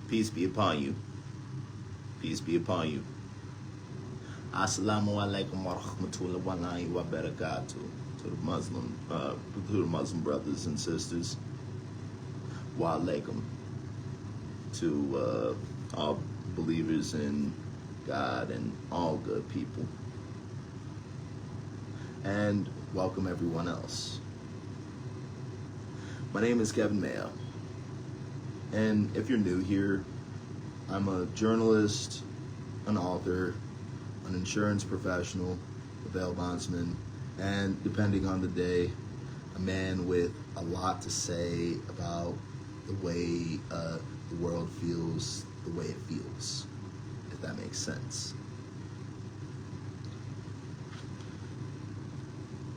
Peace be upon you. Peace be upon you. Assalamu alaikum wa rahmatullahi wa barakatuh to the Muslim brothers and sisters. Wa alaikum to all believers in God and all good people. And welcome everyone else. My name is Kevin Mayo. And if you're new here, I'm a journalist, an author, an insurance professional, a bail bondsman, and depending on the day, a man with a lot to say about the way the world feels the way it feels, if that makes sense.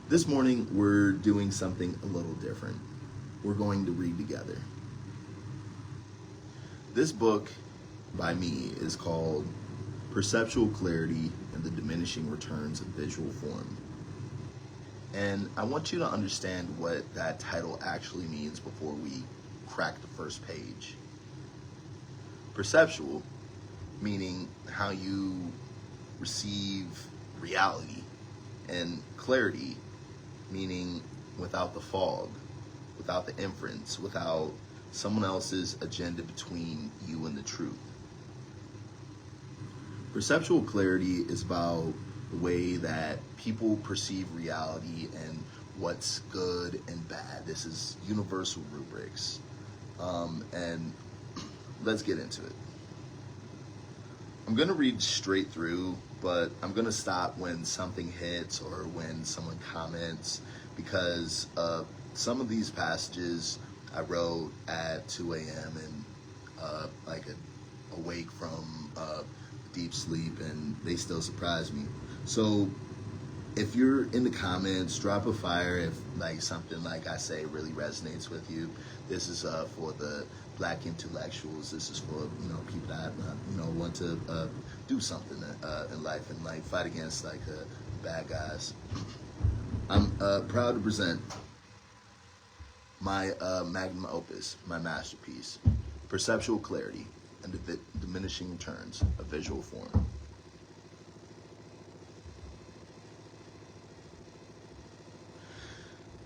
This morning, we're doing something a little different. We're going to read together. This book by me is called Perceptual Clarity and the Diminishing Returns of Visual Form. And I want you to understand what that title actually means before we crack the first page. Perceptual, meaning how you receive reality, and clarity, meaning without the fog, without the inference, without someone else's agenda between you and the truth. Perceptual clarity is about the way that people perceive reality and what's good and bad. This is universal rubrics. And let's get into it. I'm going to read straight through, but I'm going to stop when something hits or when someone comments, because some of these passages I wrote at 2 a.m. and awake from deep sleep, and they still surprise me. So if you're in the comments, drop a fire if something like I say really resonates with you. This is for the Black intellectuals. This is for people that want to do something in life and fight against bad guys. I'm proud to present my magnum opus, my masterpiece, Perceptual Clarity and the Diminishing Returns of Visual Form.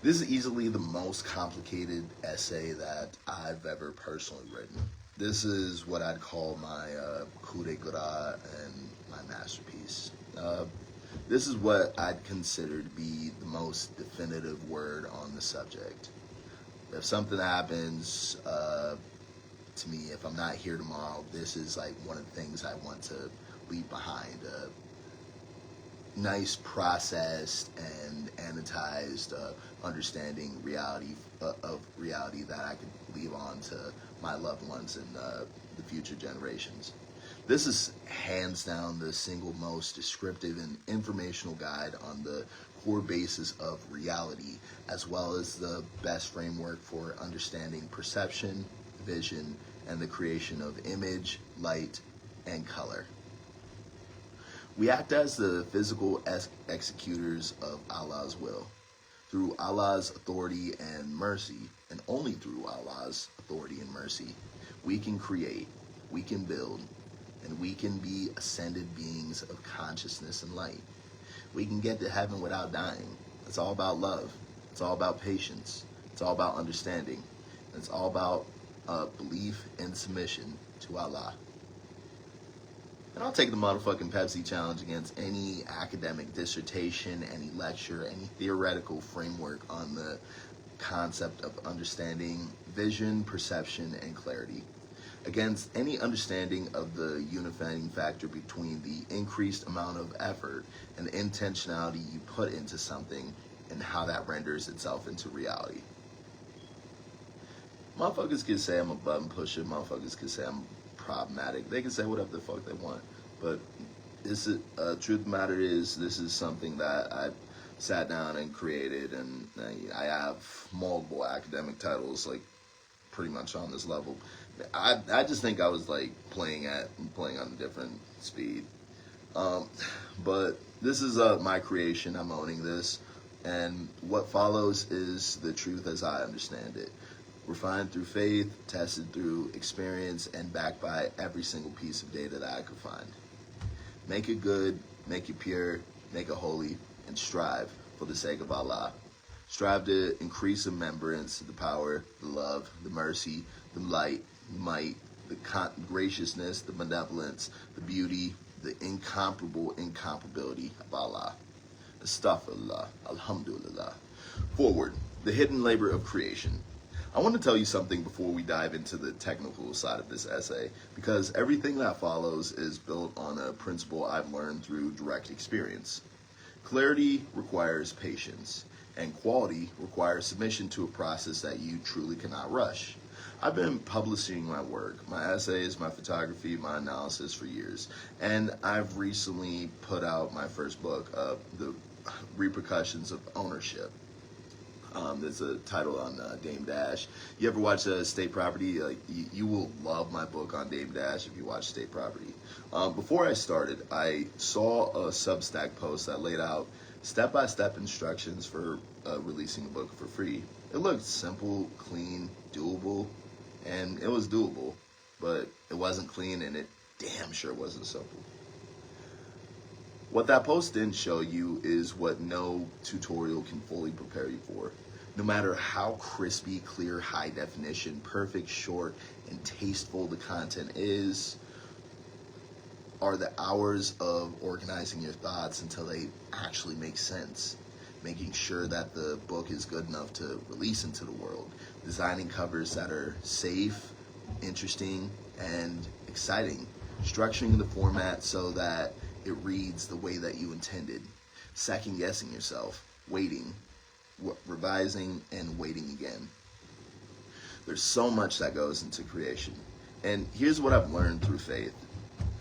This is easily the most complicated essay that I've ever personally written. This is what I'd call my coup de grace and my masterpiece. This is what I'd consider to be the most definitive word on the subject. If something happens to me, if I'm not here tomorrow, this is one of the things I want to leave behind. Nice, processed, and annotated understanding of reality that I could leave on to my loved ones and the future generations. This is hands down the single most descriptive and informational guide on the core basis of reality, as well as the best framework for understanding perception, vision, and the creation of image, light, and color. We act as the physical executors of Allah's will. Through Allah's authority and mercy, and only through Allah's authority and mercy, we can create, we can build, and we can be ascended beings of consciousness and light. We can get to heaven without dying. It's all about love. It's all about patience. It's all about understanding. It's all about belief and submission to Allah. And I'll take the motherfucking Pepsi challenge against any academic dissertation, any lecture, any theoretical framework on the concept of understanding vision, perception, and clarity. Against any understanding of the unifying factor between the increased amount of effort and the intentionality you put into something and how that renders itself into reality. Motherfuckers can say I'm a button pusher, motherfuckers can say I'm problematic. They can say whatever the fuck they want. But this is, truth of the matter is, this is something that I sat down and created, and I have multiple academic titles, pretty much on this level. I just think I was playing on a different speed. But this is my creation. I'm owning this, and what follows is the truth as I understand it. refined through faith, tested through experience, and backed by every single piece of data that I could find. Make it good, make it pure, make it holy, and strive for the sake of Allah. Strive to increase remembrance, the power, the love, the mercy, the light, the might, the graciousness, the benevolence, the beauty, the incomparability of Allah. Astaghfirullah, Alhamdulillah. Forward, the hidden labor of creation. I want to tell you something before we dive into the technical side of this essay, because everything that follows is built on a principle I've learned through direct experience. Clarity requires patience, and quality requires submission to a process that you truly cannot rush. I've been publishing my work, my essays, my photography, my analysis for years, and I've recently put out my first book, The Repercussions of Ownership. There's a title on Dame Dash. You ever watch State Property? You will love my book on Dame Dash if you watch State Property. Before I started, I saw a Substack post that laid out step-by-step instructions for releasing a book for free. It looked simple, clean, doable, and it was doable, but it wasn't clean, and it damn sure wasn't simple. What that post didn't show you is what no tutorial can fully prepare you for. No matter how crispy, clear, high definition, perfect, short, and tasteful the content is, are the hours of organizing your thoughts until they actually make sense. Making sure that the book is good enough to release into the world. Designing covers that are safe, interesting, and exciting. Structuring the format so that it reads the way that you intended. Second guessing yourself. Waiting. Revising and waiting again. There's so much that goes into creation. And here's what I've learned through faith.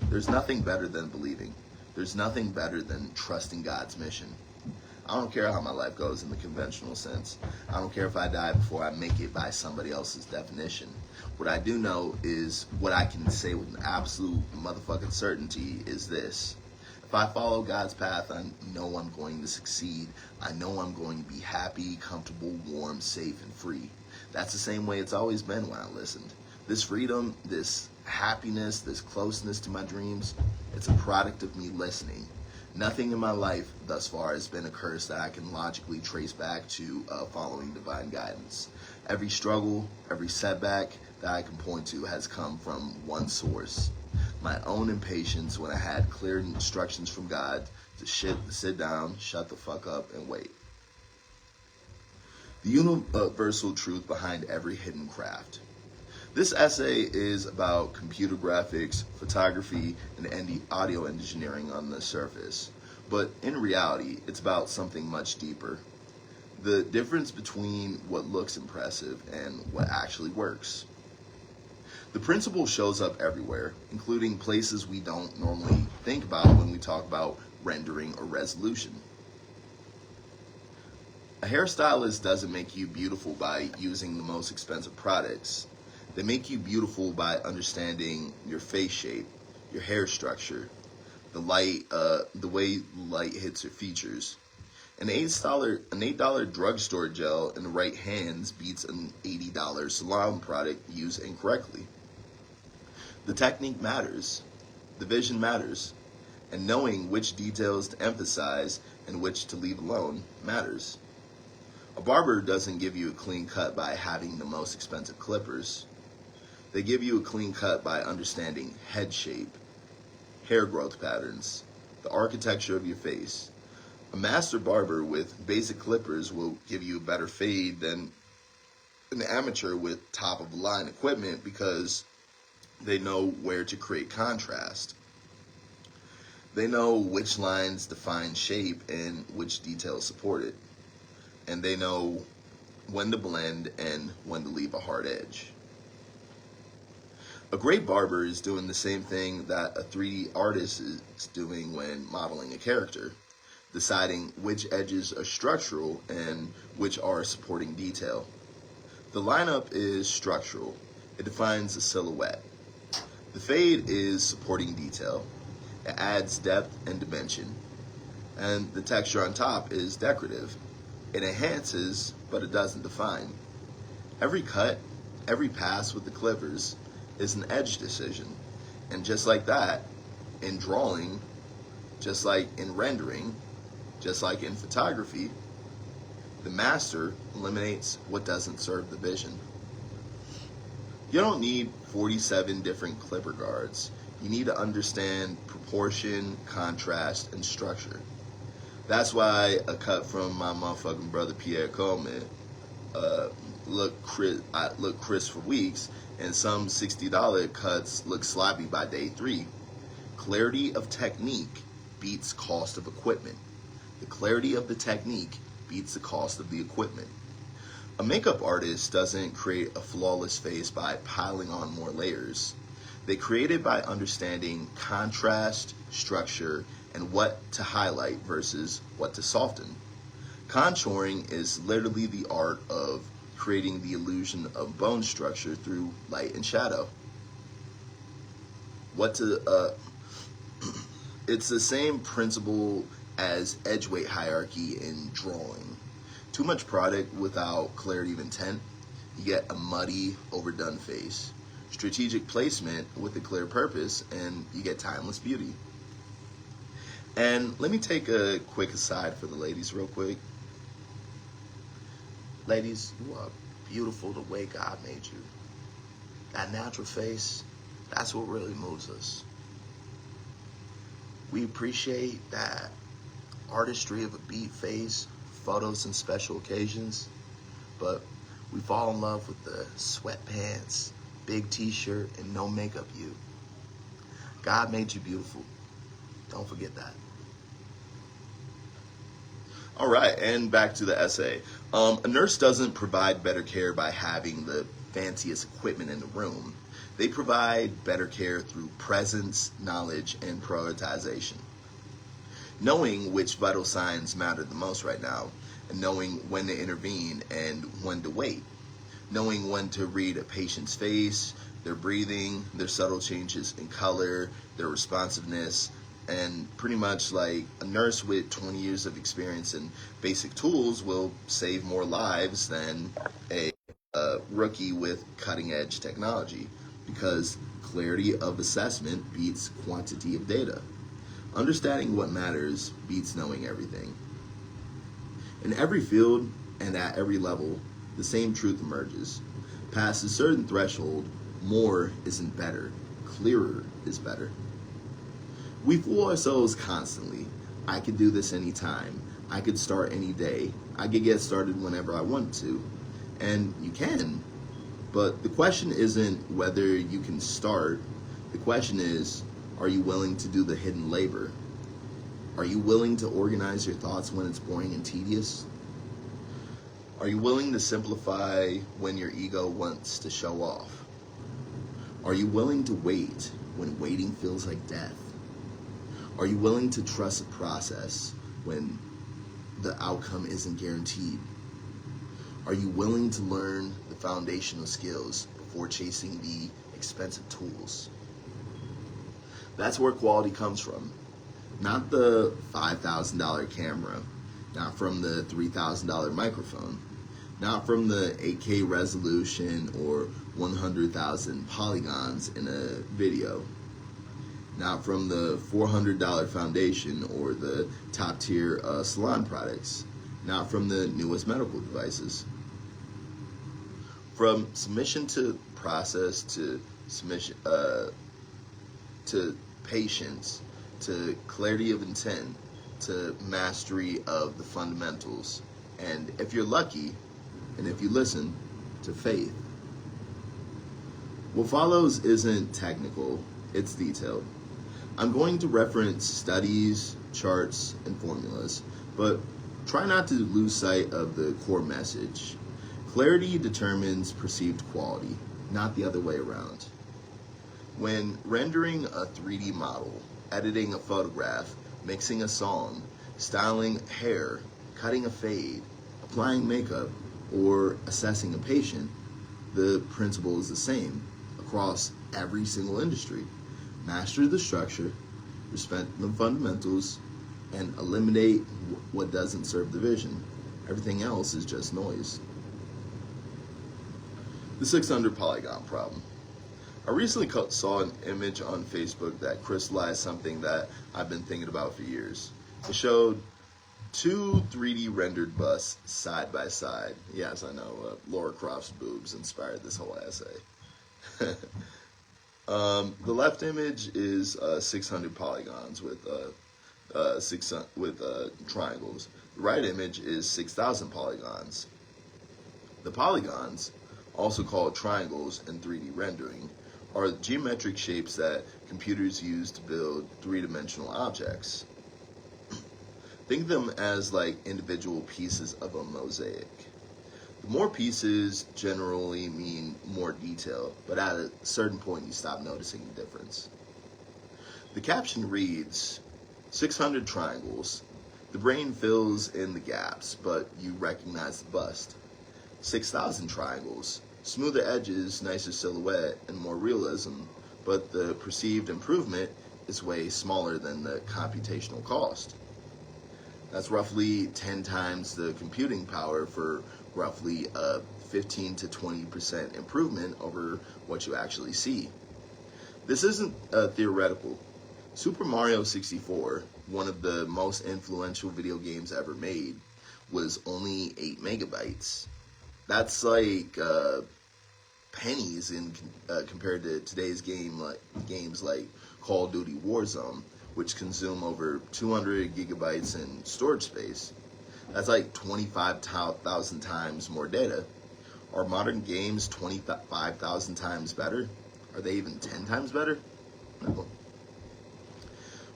There's nothing better than believing. There's nothing better than trusting God's mission. I don't care how my life goes in the conventional sense. I don't care if I die before I make it by somebody else's definition. What I do know is, what I can say with an absolute motherfucking certainty is this. If I follow God's path, I know I'm going to succeed. I know I'm going to be happy, comfortable, warm, safe, and free. That's the same way it's always been when I listened. This freedom, this happiness, this closeness to my dreams, it's a product of me listening. Nothing in my life thus far has been a curse that I can logically trace back to following divine guidance. Every struggle, every setback that I can point to has come from one source. My own impatience when I had clear instructions from God to sit down, shut the fuck up, and wait. The universal truth behind every hidden craft. This essay is about computer graphics, photography, and audio engineering on the surface. But in reality, it's about something much deeper. The difference between what looks impressive and what actually works. The principle shows up everywhere, including places we don't normally think about when we talk about rendering or resolution. A hairstylist doesn't make you beautiful by using the most expensive products. They make you beautiful by understanding your face shape, your hair structure, the light, the way light hits your features. An $8 drugstore gel in the right hands beats an $80 salon product used incorrectly. The technique matters, the vision matters, and knowing which details to emphasize and which to leave alone matters. A barber doesn't give you a clean cut by having the most expensive clippers. They give you a clean cut by understanding head shape, hair growth patterns, the architecture of your face. A master barber with basic clippers will give you a better fade than an amateur with top-of-the-line equipment because they know where to create contrast. They know which lines define shape and which details support it. And they know when to blend and when to leave a hard edge. A great barber is doing the same thing that a 3D artist is doing when modeling a character, deciding which edges are structural and which are supporting detail. The lineup is structural. It defines a silhouette. The fade is supporting detail. It adds depth and dimension. And the texture on top is decorative. It enhances, but it doesn't define. Every cut, Every pass with the clippers is an edge decision. And just like that, in drawing, just like in rendering, just like in photography, the master eliminates what doesn't serve the vision. You don't need 47 different clipper guards. You need to understand proportion, contrast, and structure. That's why a cut from my motherfucking brother Pierre Coleman looked crisp for weeks, and some $60 cuts look sloppy by day 3. Clarity of technique beats cost of equipment. The clarity of the technique beats the cost of the equipment. A makeup artist doesn't create a flawless face by piling on more layers. They create it by understanding contrast, structure, and what to highlight versus what to soften. Contouring is literally the art of creating the illusion of bone structure through light and shadow. It's the same principle as edge weight hierarchy in drawing. Too much product without clarity of intent, you get a muddy, overdone face. Strategic placement with a clear purpose, and you get timeless beauty. And let me take a quick aside for the ladies real quick. Ladies, you are beautiful the way God made you. That natural face, that's what really moves us. We appreciate that artistry of a beat face, photos and special occasions, but we fall in love with the sweatpants, big t-shirt, and no makeup you. God made you beautiful. Don't forget that. All right, and back to the essay. A nurse doesn't provide better care by having the fanciest equipment in the room. They provide better care through presence, knowledge, and prioritization. Knowing which vital signs matter the most right now, and knowing when to intervene and when to wait. Knowing when to read a patient's face, their breathing, their subtle changes in color, their responsiveness, and pretty much like a nurse with 20 years of experience in basic tools will save more lives than a rookie with cutting edge technology, because clarity of assessment beats quantity of data. Understanding what matters beats knowing everything. In every field and at every level, the same truth emerges. Past a certain threshold, more isn't better, clearer is better. We fool ourselves constantly. I could do this anytime. I could start any day. I could get started whenever I want to. And you can. But the question isn't whether you can start. The question is, are you willing to do the hidden labor? Are you willing to organize your thoughts when it's boring and tedious? Are you willing to simplify when your ego wants to show off? Are you willing to wait when waiting feels like death? Are you willing to trust the process when the outcome isn't guaranteed? Are you willing to learn the foundational skills before chasing the expensive tools? That's where quality comes from. Not the $5,000 camera, not from the $3,000 microphone, not from the 8K resolution or 100,000 polygons in a video, not from the $400 foundation or the top tier salon products, not from the newest medical devices. From submission to process to submission to patience to clarity of intent to mastery of the fundamentals, and if you're lucky and if you listen, to faith. What follows isn't technical, it's detailed. I'm going to reference studies, charts, and formulas, but try not to lose sight of the core message. Clarity determines perceived quality, not the other way around. When rendering a 3D model, editing a photograph, mixing a song, styling hair, cutting a fade, applying makeup, or assessing a patient, the principle is the same across every single industry. Master the structure, respect the fundamentals, and eliminate what doesn't serve the vision. Everything else is just noise. The 600 polygon problem. I recently saw an image on Facebook that crystallized something that I've been thinking about for years. It showed two 3D rendered busts side by side. Yes, I know, Laura Croft's boobs inspired this whole essay. The left image is 600 polygons with triangles. The right image is 6,000 polygons. The polygons, also called triangles in 3D rendering, are geometric shapes that computers use to build three-dimensional objects. Think of them as like individual pieces of a mosaic. The more pieces generally mean more detail, but at a certain point you stop noticing the difference. The caption reads, 600 triangles. The brain fills in the gaps, but you recognize the bust. 6,000 triangles. Smoother edges, nicer silhouette, and more realism, but the perceived improvement is way smaller than the computational cost. That's roughly 10 times the computing power for roughly a 15 to 20% improvement over what you actually see. This isn't theoretical. Super Mario 64, one of the most influential video games ever made, was only 8 megabytes. That's like pennies compared to today's games like Call of Duty Warzone, which consume over 200 gigabytes in storage space. That's like 25,000 times more data. Are modern games 25,000 times better? Are they even 10 times better? No.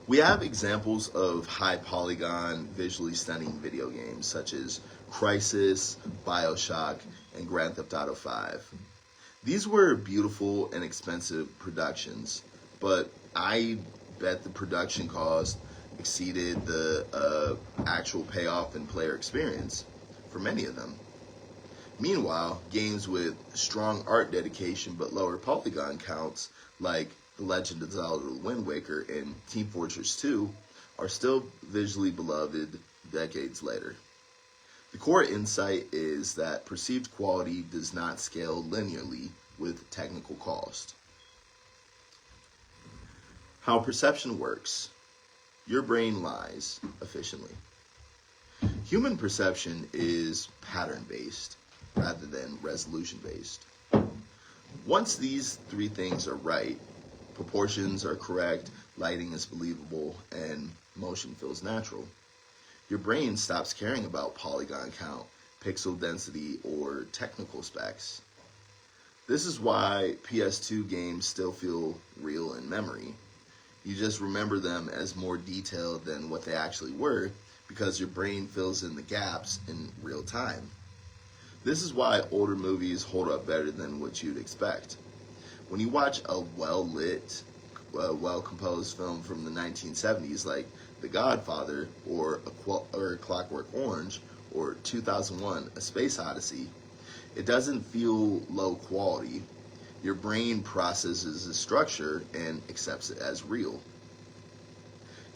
We have examples of high polygon, visually stunning video games such as Crysis, BioShock, and Grand Theft Auto 5. These were beautiful and expensive productions, but I bet the production cost exceeded the actual payoff and player experience for many of them. Meanwhile, games with strong art dedication but lower polygon counts, like The Legend of Zelda: Wind Waker and Team Fortress 2, are still visually beloved decades later. The core insight is that perceived quality does not scale linearly with technical cost. How perception works. Your brain lies efficiently. Human perception is pattern-based rather than resolution-based. Once these three things are right, proportions are correct, lighting is believable, and motion feels natural, your brain stops caring about polygon count, pixel density, or technical specs. This is why PS2 games still feel real in memory. You just remember them as more detailed than what they actually were because your brain fills in the gaps in real time. This is why older movies hold up better than what you'd expect. When you watch a well-lit, well-composed film from the 1970s like The Godfather or Clockwork Orange or 2001: A Space Odyssey, it doesn't feel low quality. Your brain processes the structure and accepts it as real.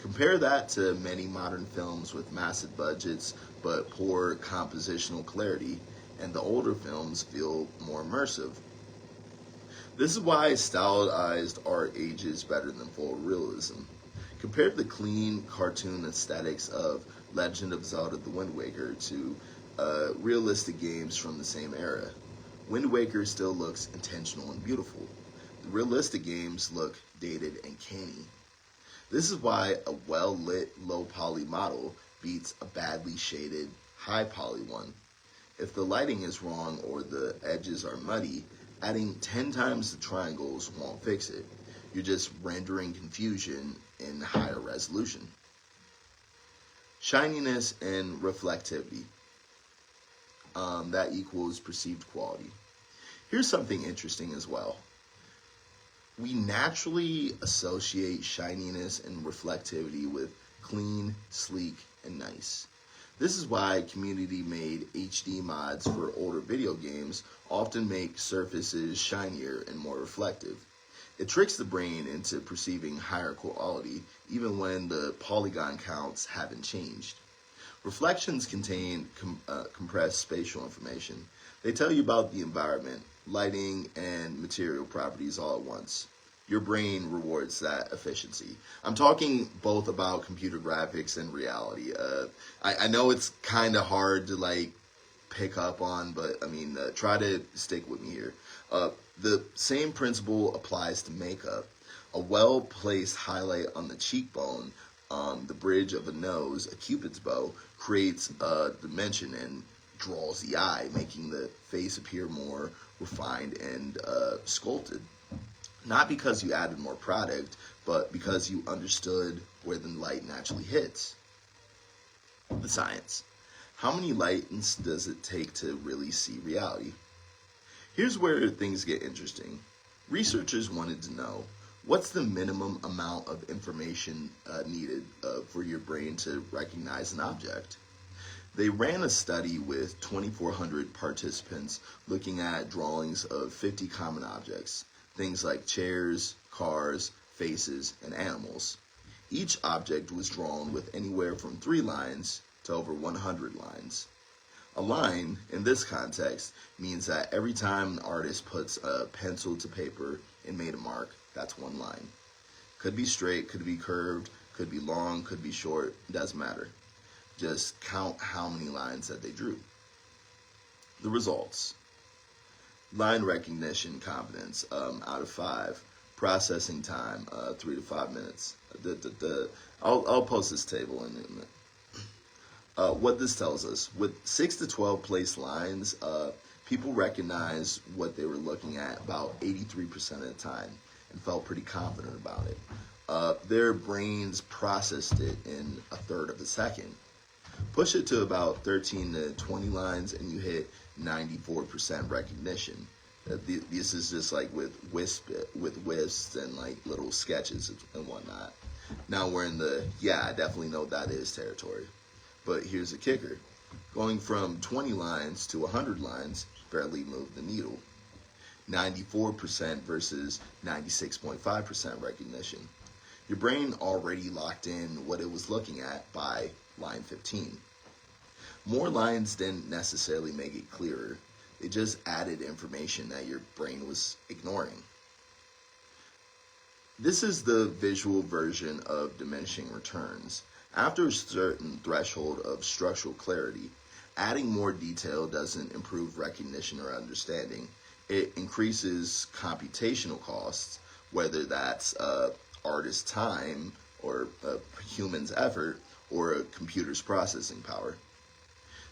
Compare that to many modern films with massive budgets but poor compositional clarity, and the older films feel more immersive. This is why stylized art ages better than full realism. Compare the clean cartoon aesthetics of Legend of Zelda: The Wind Waker to realistic games from the same era. Wind Waker still looks intentional and beautiful. The realistic games look dated and canny. This is why a well-lit, low-poly model beats a badly shaded, high-poly one. If the lighting is wrong or the edges are muddy, adding 10 times the triangles won't fix it. You're just rendering confusion in higher resolution. Shininess and reflectivity. That equals perceived quality. Here's something interesting as well. We naturally associate shininess and reflectivity with clean, sleek, and nice. This is why community-made HD mods for older video games often make surfaces shinier and more reflective. It tricks the brain into perceiving higher quality even when the polygon counts haven't changed. Reflections contain compressed spatial information. They tell you about the environment, lighting, and material properties all at once. Your brain rewards that efficiency. I'm talking both about computer graphics and reality. I know it's kind of hard to like pick up on, but I mean, try to stick with me here. The same principle applies to makeup. A well-placed highlight on the cheekbone, the bridge of a nose, a cupid's bow, creates a dimension and draws the eye, making the face appear more refined and sculpted. Not because you added more product, but because you understood where the light naturally hits. The science. How many lights does it take to really see reality? Here's where things get interesting. Researchers wanted to know, what's the minimum amount of information needed for your brain to recognize an object? They ran a study with 2,400 participants looking at drawings of 50 common objects, things like chairs, cars, faces, and animals. Each object was drawn with anywhere from 3 lines to over 100 lines. A line, in this context, means that every time an artist puts a pencil to paper and made a mark, that's 1 line. Could be straight, could be curved, could be long, could be short, doesn't matter. Just count how many lines that they drew. The results. Line recognition competence, out of 5. Processing time, 3 to 5 minutes. I'll post this table in a minute. What this tells us, with 6 to 12 placed lines, people recognized what they were looking at about 83% of the time and felt pretty confident about it. Their brains processed it in a third of a second. Push it to about 13 to 20 lines and you hit 94% recognition. This is just like with wisps and like little sketches and whatnot. Now we're in the, yeah, I definitely know that is territory. But here's the kicker. Going from 20 lines to 100 lines barely moved the needle. 94% versus 96.5% recognition. Your brain already locked in what it was looking at by line 15. More lines didn't necessarily make it clearer. It just added information that your brain was ignoring. This is the visual version of diminishing returns. After a certain threshold of structural clarity, adding more detail doesn't improve recognition or understanding. It increases computational costs, whether that's artist's time or a human's effort or a computer's processing power.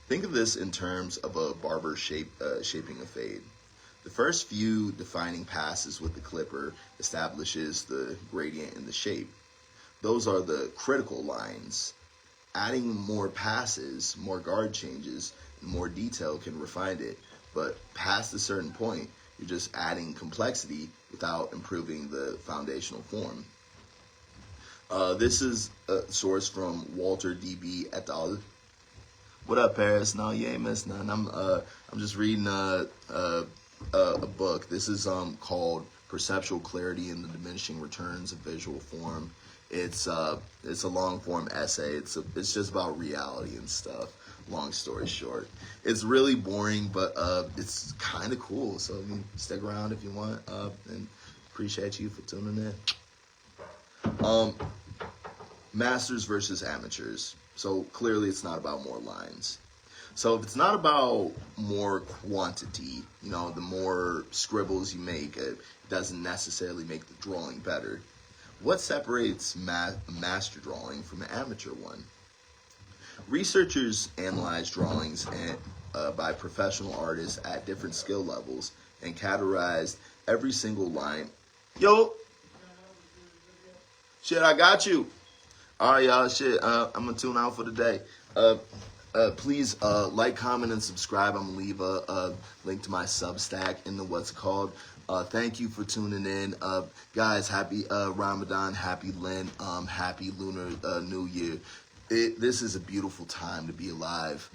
Think of this in terms of a barber shaping a fade. The first few defining passes with the clipper establishes the gradient in the shape. Those are the critical lines. Adding more passes, more guard changes, and more detail can refine it, but past a certain point, you're just adding complexity without improving the foundational form. This is a source from Walter D.B. et al. What up, Paris? No, you ain't missed nothing. I'm just reading a book. This is called Perceptual Clarity and the Diminishing Returns of Visual Form. It's a long form essay. It's just about reality and stuff. Long story short, it's really boring, but it's kind of cool. So I mean, stick around if you want. And appreciate you for tuning in. Masters versus amateurs. So clearly, it's not about more lines. So if it's not about more quantity, the more scribbles you make, it doesn't necessarily make the drawing better. What separates master drawing from an amateur one? Researchers analyzed drawings by professional artists at different skill levels and categorized every single line. Yo! Shit, I got you! Alright, y'all, shit, I'm gonna tune out for the day. Please like, comment, and subscribe. I'm gonna leave a link to my Substack in the what's called. Thank you for tuning in. Guys, happy Ramadan, happy Lent, happy Lunar New Year. This is a beautiful time to be alive.